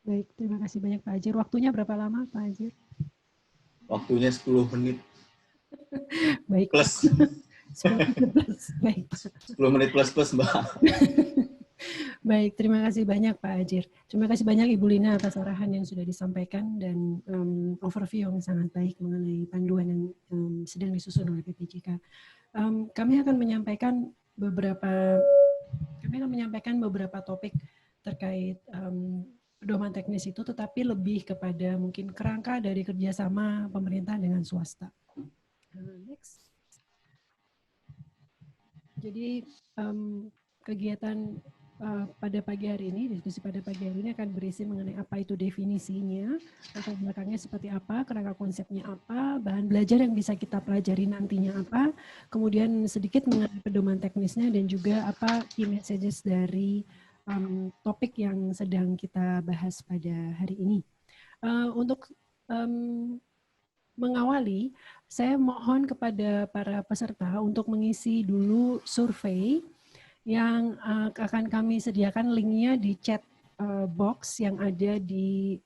Baik, terima kasih banyak Pak Ajir. Waktunya berapa lama Pak Ajir? Waktunya 10 menit. Baik. Plus. 10 menit plus. Baik. 10 menit plus Mbak. Baik, terima kasih banyak Pak Ajir. Terima kasih banyak Ibu Lina atas arahan yang sudah disampaikan dan overview yang sangat baik mengenai panduan yang sedang disusun oleh PPJK. Kami akan menyampaikan beberapa topik terkait pedoman teknis itu, tetapi lebih kepada mungkin kerangka dari kerjasama pemerintah dengan swasta. Next. Jadi kegiatan pada pagi hari ini, diskusi pada pagi hari ini akan berisi mengenai apa itu definisinya, latar belakangnya seperti apa, kerangka konsepnya apa, bahan belajar yang bisa kita pelajari nantinya apa, kemudian sedikit mengenai pedoman teknisnya dan juga apa key messages dari topik yang sedang kita bahas pada hari ini. Untuk mengawali, saya mohon kepada para peserta untuk mengisi dulu survei yang akan kami sediakan linknya di chat box yang ada di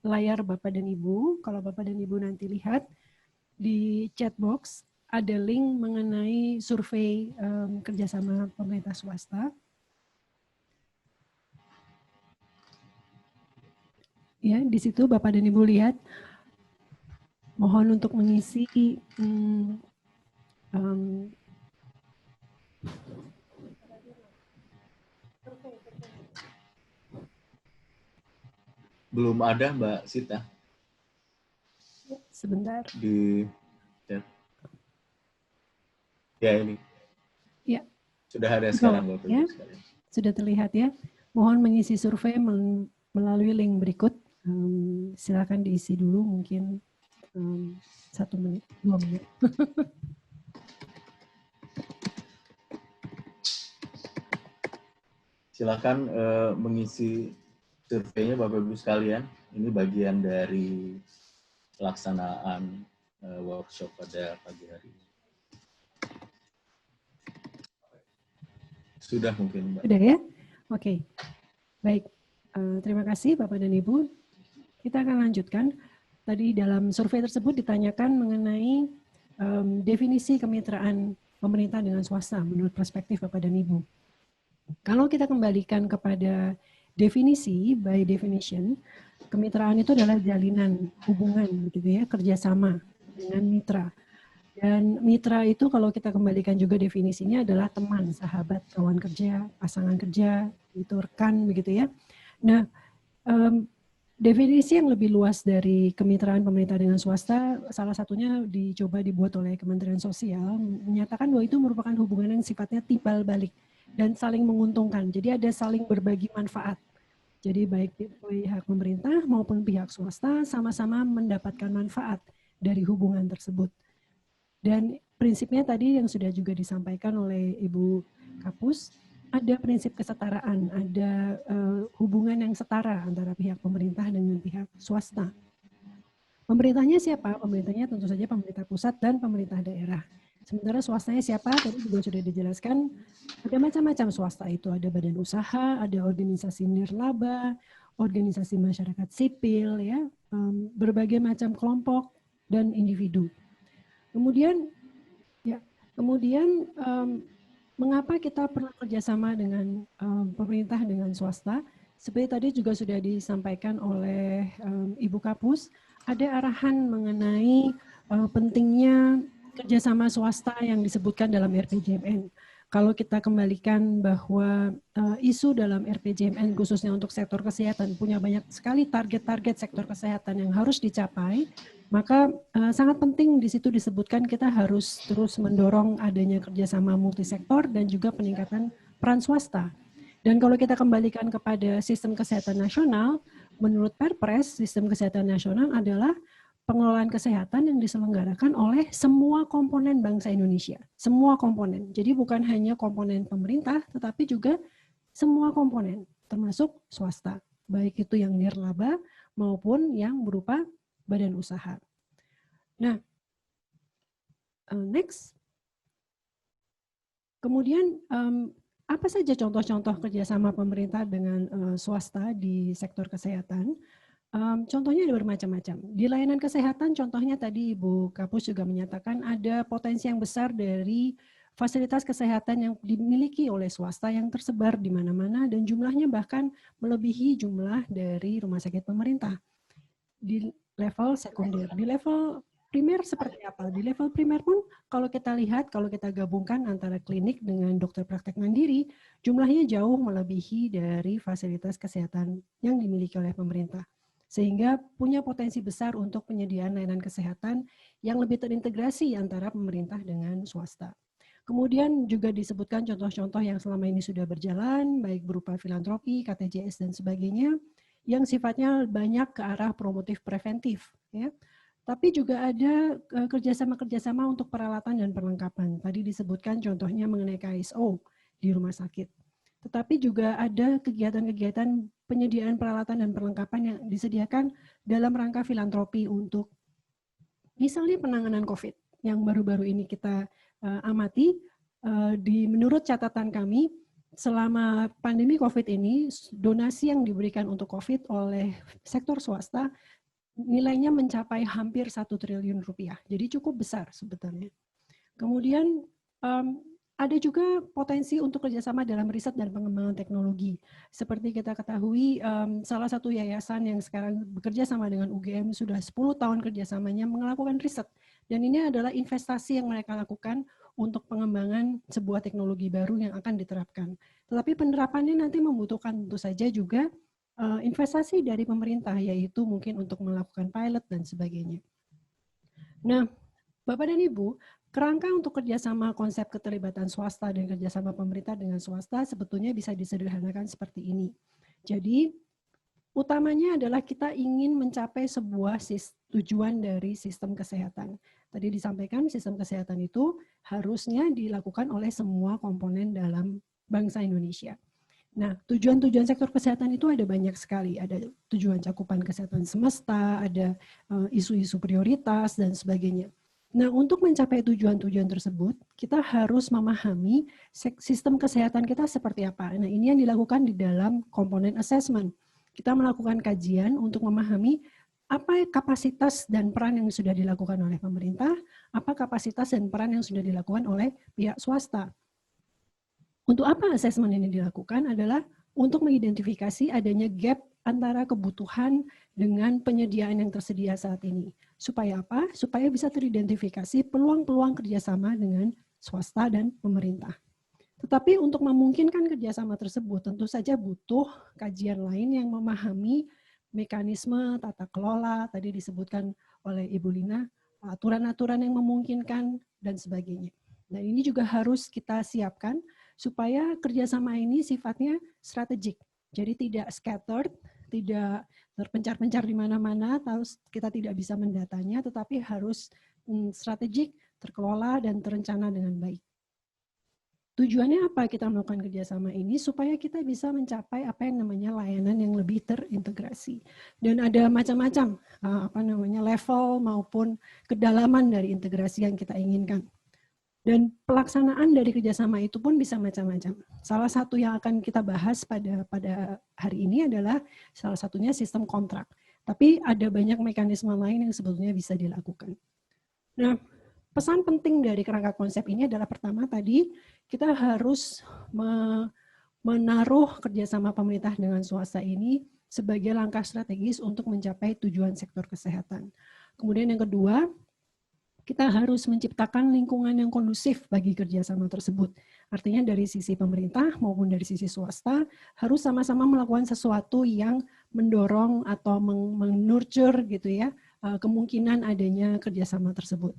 layar Bapak dan Ibu. Kalau Bapak dan Ibu nanti lihat di chat box ada link mengenai survei kerjasama pemerintah swasta. Ya, di situ Bapak dan Ibu lihat. Mohon untuk mengisi Belum ada Mbak Sita. Sebentar. Di chat. Ya ini. Ya. Sudah ada sekarang Bapak ya. Sudah terlihat ya. Mohon mengisi survei melalui link berikut. Silakan diisi dulu mungkin 1 menit, 2 menit. Silakan mengisi surveinya Bapak Ibu sekalian. Ini bagian dari pelaksanaan workshop pada pagi hari ini. Sudah mungkin Mbak. Sudah ya? Oke. Baik. Terima kasih Bapak dan Ibu. Kita akan lanjutkan. Tadi dalam survei tersebut ditanyakan mengenai definisi kemitraan pemerintah dengan swasta menurut perspektif Bapak dan Ibu. Kalau kita kembalikan kepada definisi, by definition, kemitraan itu adalah jalinan hubungan, gitu ya, kerjasama dengan mitra. Dan mitra itu kalau kita kembalikan juga definisinya adalah teman, sahabat, kawan kerja, pasangan kerja, itu rekan, begitu ya. Nah, definisi yang lebih luas dari kemitraan pemerintah dengan swasta, salah satunya dicoba dibuat oleh Kementerian Sosial, menyatakan bahwa itu merupakan hubungan yang sifatnya timbal balik dan saling menguntungkan. Jadi ada saling berbagi manfaat. Jadi baik pihak pemerintah maupun pihak swasta sama-sama mendapatkan manfaat dari hubungan tersebut. Dan prinsipnya tadi yang sudah juga disampaikan oleh Ibu Kapus, ada prinsip kesetaraan, ada hubungan yang setara antara pihak pemerintah dengan pihak swasta. Pemerintahnya siapa? Pemerintahnya tentu saja pemerintah pusat dan pemerintah daerah. Sementara swastanya siapa? Tadi juga sudah dijelaskan, ada macam-macam swasta itu. Ada badan usaha, ada organisasi nirlaba, organisasi masyarakat sipil, ya, berbagai macam kelompok dan individu. Kemudian, mengapa kita perlu kerjasama dengan pemerintah dengan swasta? Seperti tadi juga sudah disampaikan oleh Ibu Kapus, ada arahan mengenai pentingnya kerjasama swasta yang disebutkan dalam RPJMN. Kalau kita kembalikan bahwa isu dalam RPJMN khususnya untuk sektor kesehatan punya banyak sekali target-target sektor kesehatan yang harus dicapai, maka sangat penting di situ disebutkan kita harus terus mendorong adanya kerjasama multisektor dan juga peningkatan peran swasta. Dan kalau kita kembalikan kepada sistem kesehatan nasional, menurut Perpres, sistem kesehatan nasional adalah pengelolaan kesehatan yang diselenggarakan oleh semua komponen bangsa Indonesia. Semua komponen. Jadi bukan hanya komponen pemerintah, tetapi juga semua komponen, termasuk swasta. Baik itu yang nirlaba maupun yang berupa badan usaha. Nah, next. Kemudian Apa saja contoh-contoh kerjasama pemerintah dengan swasta di sektor kesehatan? Contohnya ada bermacam-macam. Di layanan kesehatan contohnya tadi Ibu Kapus juga menyatakan ada potensi yang besar dari fasilitas kesehatan yang dimiliki oleh swasta yang tersebar di mana-mana dan jumlahnya bahkan melebihi jumlah dari rumah sakit pemerintah. Di level sekunder, di level primer seperti apa? Di level primer pun kalau kita lihat, kalau kita gabungkan antara klinik dengan dokter praktek mandiri, jumlahnya jauh melebihi dari fasilitas kesehatan yang dimiliki oleh pemerintah. Sehingga punya potensi besar untuk penyediaan layanan kesehatan yang lebih terintegrasi antara pemerintah dengan swasta. Kemudian juga disebutkan contoh-contoh yang selama ini sudah berjalan, baik berupa filantropi, KTJS, dan sebagainya, yang sifatnya banyak ke arah promotif preventif. Ya. Tapi juga ada kerjasama-kerjasama untuk peralatan dan perlengkapan. Tadi disebutkan contohnya mengenai KSO di rumah sakit. Tetapi juga ada kegiatan-kegiatan penyediaan peralatan dan perlengkapan yang disediakan dalam rangka filantropi untuk misalnya penanganan COVID yang baru-baru ini kita amati. Menurut catatan kami, selama pandemi COVID ini, donasi yang diberikan untuk COVID oleh sektor swasta nilainya mencapai hampir 1 triliun rupiah. Jadi cukup besar sebetulnya. Kemudian ada juga potensi untuk kerjasama dalam riset dan pengembangan teknologi. Seperti kita ketahui, salah satu yayasan yang sekarang bekerja sama dengan UGM sudah 10 tahun kerjasamanya melakukan riset. Dan ini adalah investasi yang mereka lakukan untuk pengembangan sebuah teknologi baru yang akan diterapkan. Tetapi penerapannya nanti membutuhkan tentu saja juga investasi dari pemerintah, yaitu mungkin untuk melakukan pilot dan sebagainya. Nah, Bapak dan Ibu, kerangka untuk kerjasama konsep keterlibatan swasta dan kerjasama pemerintah dengan swasta sebetulnya bisa disederhanakan seperti ini. Jadi, utamanya adalah kita ingin mencapai sebuah tujuan dari sistem kesehatan. Tadi disampaikan sistem kesehatan itu harusnya dilakukan oleh semua komponen dalam bangsa Indonesia. Nah, tujuan-tujuan sektor kesehatan itu ada banyak sekali. Ada tujuan cakupan kesehatan semesta, ada isu-isu prioritas, dan sebagainya. Nah, untuk mencapai tujuan-tujuan tersebut, kita harus memahami sistem kesehatan kita seperti apa. Nah, ini yang dilakukan di dalam komponen assessment. Kita melakukan kajian untuk memahami apa kapasitas dan peran yang sudah dilakukan oleh pemerintah, apa kapasitas dan peran yang sudah dilakukan oleh pihak swasta. Untuk apa asesmen ini dilakukan adalah untuk mengidentifikasi adanya gap antara kebutuhan dengan penyediaan yang tersedia saat ini. Supaya apa? Supaya bisa teridentifikasi peluang-peluang kerjasama dengan swasta dan pemerintah. Tetapi untuk memungkinkan kerjasama tersebut tentu saja butuh kajian lain yang memahami mekanisme tata kelola, tadi disebutkan oleh Ibu Lina, aturan-aturan yang memungkinkan dan sebagainya. Dan ini juga harus kita siapkan supaya kerjasama ini sifatnya strategik. Jadi tidak scattered, tidak terpencar-pencar di mana-mana, kita tidak bisa mendatanya, tetapi harus strategik, terkelola, dan terencana dengan baik. Tujuannya apa kita melakukan kerjasama ini? Supaya kita bisa mencapai apa yang namanya layanan yang lebih terintegrasi. Dan ada macam-macam level maupun kedalaman dari integrasi yang kita inginkan. Dan pelaksanaan dari kerjasama itu pun bisa macam-macam. Salah satu yang akan kita bahas pada hari ini adalah salah satunya sistem kontrak. Tapi ada banyak mekanisme lain yang sebetulnya bisa dilakukan. Nah, pesan penting dari kerangka konsep ini adalah pertama tadi, kita harus menaruh kerjasama pemerintah dengan swasta ini sebagai langkah strategis untuk mencapai tujuan sektor kesehatan. Kemudian yang kedua, kita harus menciptakan lingkungan yang kondusif bagi kerjasama tersebut. Artinya dari sisi pemerintah maupun dari sisi swasta harus sama-sama melakukan sesuatu yang mendorong atau menurture gitu ya kemungkinan adanya kerjasama tersebut.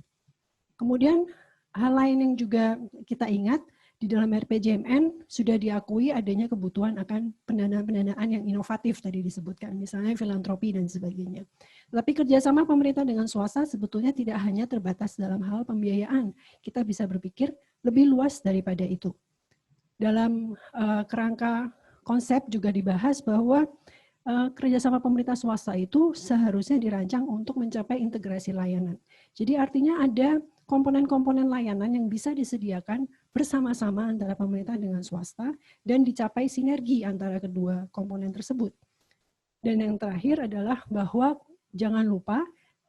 Kemudian hal lain yang juga kita ingat, di dalam RPJMN sudah diakui adanya kebutuhan akan pendanaan-pendanaan yang inovatif tadi disebutkan, misalnya filantropi dan sebagainya. Tapi kerjasama pemerintah dengan swasta sebetulnya tidak hanya terbatas dalam hal pembiayaan. Kita bisa berpikir lebih luas daripada itu. Dalam kerangka konsep juga dibahas bahwa kerjasama pemerintah swasta itu seharusnya dirancang untuk mencapai integrasi layanan. Jadi artinya ada komponen-komponen layanan yang bisa disediakan bersama-sama antara pemerintah dengan swasta dan dicapai sinergi antara kedua komponen tersebut. Dan yang terakhir adalah bahwa jangan lupa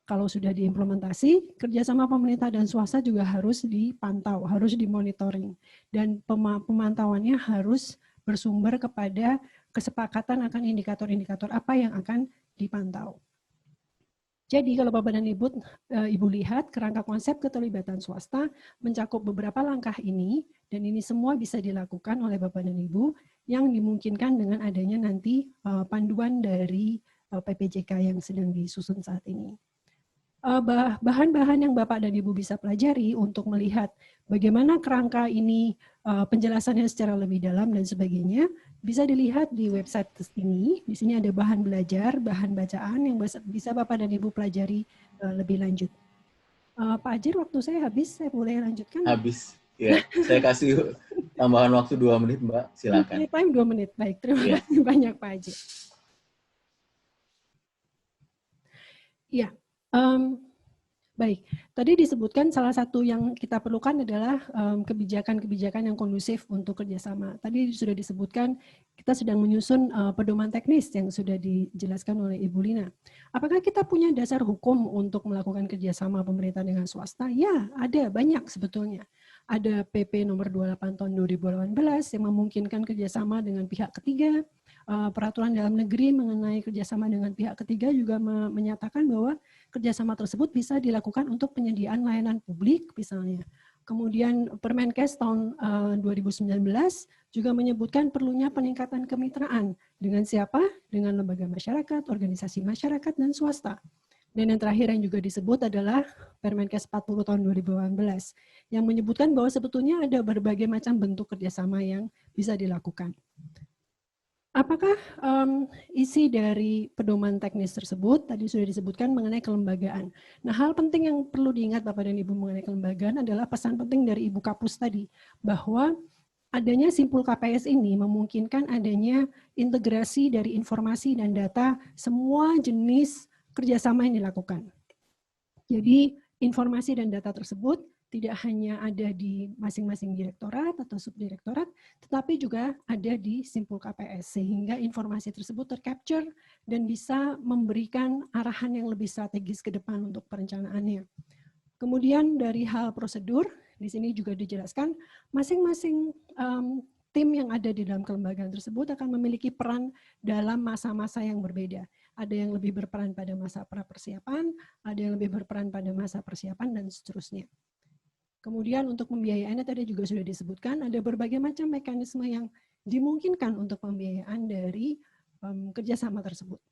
kalau sudah diimplementasi, kerjasama pemerintah dan swasta juga harus dipantau, harus dimonitoring. Dan pemantauannya harus bersumber kepada kesepakatan akan indikator-indikator apa yang akan dipantau. Jadi kalau Bapak dan Ibu lihat, kerangka konsep keterlibatan swasta mencakup beberapa langkah ini, dan ini semua bisa dilakukan oleh Bapak dan Ibu yang dimungkinkan dengan adanya nanti panduan dari PPJK yang sedang disusun saat ini. Bahan-bahan yang Bapak dan Ibu bisa pelajari untuk melihat bagaimana kerangka ini penjelasannya secara lebih dalam dan sebagainya, bisa dilihat di website ini. Di sini ada bahan belajar, bahan bacaan yang bisa Bapak dan Ibu pelajari lebih lanjut. Pak Ajir, waktu saya habis, saya boleh lanjutkan? Habis, ya. Saya kasih tambahan waktu 2 menit, Mbak. Silakan. Time 2 menit, baik. Terima kasih banyak, Pak Ajir. Ya. Baik, tadi disebutkan salah satu yang kita perlukan adalah kebijakan-kebijakan yang kondusif untuk kerjasama. Tadi sudah disebutkan kita sedang menyusun pedoman teknis yang sudah dijelaskan oleh Ibu Lina. Apakah kita punya dasar hukum untuk melakukan kerjasama pemerintah dengan swasta? Ya, ada banyak sebetulnya. Ada PP nomor 28 tahun 2018 yang memungkinkan kerjasama dengan pihak ketiga. Peraturan dalam negeri mengenai kerjasama dengan pihak ketiga juga menyatakan bahwa kerjasama tersebut bisa dilakukan untuk penyediaan layanan publik misalnya. Kemudian Permenkes tahun 2019 juga menyebutkan perlunya peningkatan kemitraan dengan siapa? Dengan lembaga masyarakat, organisasi masyarakat, dan swasta. Dan yang terakhir yang juga disebut adalah Permenkes 40 tahun 2018 yang menyebutkan bahwa sebetulnya ada berbagai macam bentuk kerjasama yang bisa dilakukan. Apakah isi dari pedoman teknis tersebut tadi sudah disebutkan mengenai kelembagaan. Nah, hal penting yang perlu diingat Bapak dan Ibu mengenai kelembagaan adalah pesan penting dari Ibu Kapus tadi, bahwa adanya Simpul KPS ini memungkinkan adanya integrasi dari informasi dan data semua jenis kerjasama yang dilakukan. Jadi informasi dan data tersebut tidak hanya ada di masing-masing direktorat atau subdirektorat, tetapi juga ada di Simpul KPS, sehingga informasi tersebut tercapture dan bisa memberikan arahan yang lebih strategis ke depan untuk perencanaannya. Kemudian dari hal prosedur, di sini juga dijelaskan masing-masing tim yang ada di dalam kelembagaan tersebut akan memiliki peran dalam masa-masa yang berbeda. Ada yang lebih berperan pada masa pra-persiapan, ada yang lebih berperan pada masa persiapan, dan seterusnya. Kemudian untuk pembiayaannya tadi juga sudah disebutkan, ada berbagai macam mekanisme yang dimungkinkan untuk pembiayaan dari kerjasama tersebut.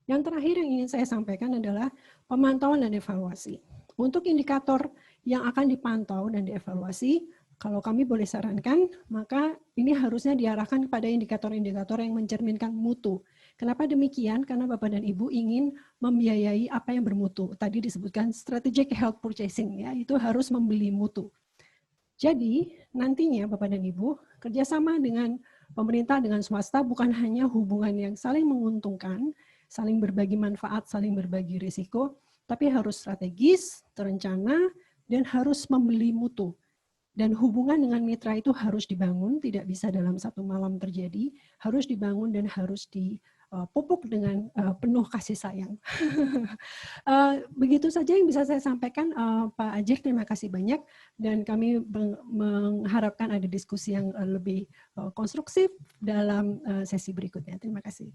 Yang terakhir yang ingin saya sampaikan adalah pemantauan dan evaluasi. Untuk indikator yang akan dipantau dan dievaluasi, kalau kami boleh sarankan, maka ini harusnya diarahkan kepada indikator-indikator yang mencerminkan mutu. Kenapa demikian? Karena Bapak dan Ibu ingin membiayai apa yang bermutu. Tadi disebutkan strategic health purchasing, ya, itu harus membeli mutu. Jadi nantinya Bapak dan Ibu, kerjasama dengan pemerintah dengan swasta bukan hanya hubungan yang saling menguntungkan, saling berbagi manfaat, saling berbagi risiko, tapi harus strategis, terencana, dan harus membeli mutu. Dan hubungan dengan mitra itu harus dibangun, tidak bisa dalam satu malam terjadi, harus dibangun dan harus dipupuk dengan penuh kasih sayang. Begitu saja yang bisa saya sampaikan, Pak Ajir, terima kasih banyak. Dan kami mengharapkan ada diskusi yang lebih konstruktif dalam sesi berikutnya. Terima kasih.